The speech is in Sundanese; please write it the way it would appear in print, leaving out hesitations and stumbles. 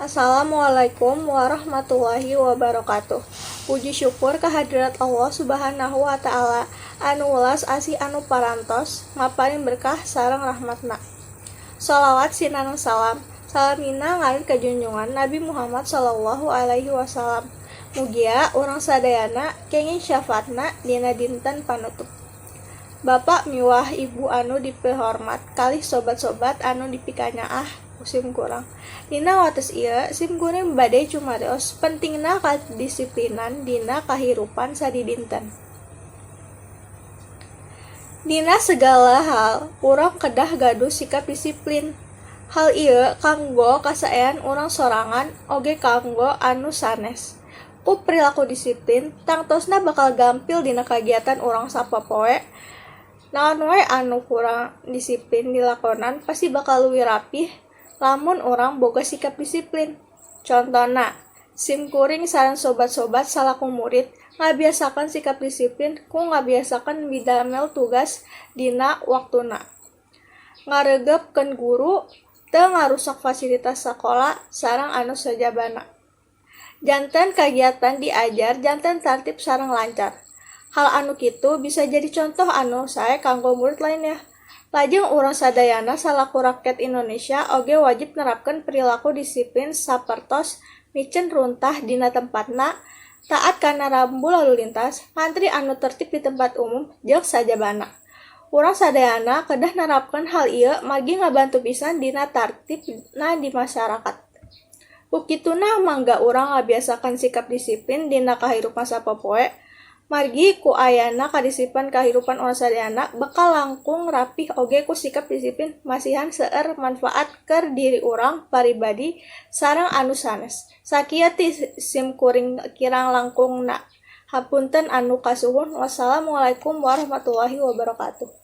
Assalamualaikum warahmatullahi wabarakatuh. Puji syukur kehadirat Allah subhanahu wa ta'ala anu ulas asih anu parantos maparin berkah sareng rahmatna. Sholawat sinareng salam salamina ngalir ka junjungan Nabi Muhammad sallallahu alaihi wasallam. Mugia urang sadayana kenging syafaatna dina dinten panutup. Bapak miwah ibu anu dipehormat kalih sobat-sobat anu dipikanyaah sim kurang. Dina wates ieu sim kuring bade cumarios pentingna kadisiplinan dina kahirupan sadi dinten. Dina segala hal urang kedah gaduh sikap disiplin. Hal ieu kanggo kasaean urang sorangan oge kanggo anu sanes. Ku perilaku disiplin tangtosna bakal gampil dina kagiatan urang sapopoe. Naon wae anu kurang disiplin dilakonan pasti bakal leuwih rapih lamun orang boga sikap disiplin. Contohna, sim kuring sareng sobat-sobat salaku murid ngabiasakan sikap disiplin ku ngabiasakan midamel tugas dina waktuna. Ngaregepkeun guru teu ngarusak fasilitas sakola sareng anu sajabana. Janten kagiatan diajar janten tertib sareng lancar. Hal anu kitu bisa jadi contoh anu sae kanggo murid lainnya. Lajeng urang sadayana salaku rakyat Indonesia oge wajib nerapkeun perilaku disiplin sapertos micen runtah dina tempatna, taat kana rambu lalu lintas, ngantri anu tertib di tempat umum jeung sajabana. Urang sadayana kedah nerapkeun hal ieu margi ngabantu pisan dina tartibna di masyarakat. Ku kituna mangga urang ngabiasakan sikap disiplin dina kahirupan sapopoe. Margi ku ayana kadisiplinan kahirupan urang sadayana bakal langkung rapih oge ku sikap disiplin masihan seueur manfaat keur diri urang paribadi sareng anu sanes. Sakieu ti sim kuring kirang langkungna. Hapunten anu kasuhun. Wassalamualaikum warahmatullahi wabarakatuh.